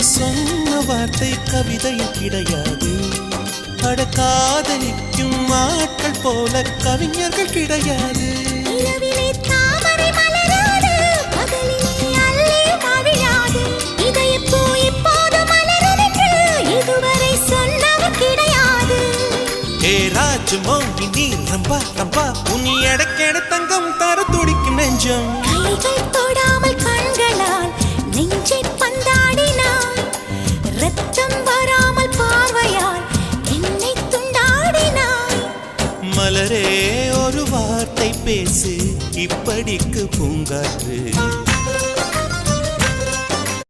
சொன்ன வார்த்தை கவிதையில் கிடையாது. அட காதலிக்கும் ஆட்கள் போல கவிஞர்கள் கிடையாது. மோகினி ரம்பா ரம்பா உனி எடக்கெட தங்கம் தர துடிக்கும் நெஞ்சம். கைகள் தொடாமல் கண்களால் நெஞ்சை பந்தாடினாய். ரத்தம் வராமல் பார்வையால் என்னை துண்டாடினாய். மலரே ஒரு வார்த்தை பேசு இப்படிக்கு பூங்காற்று.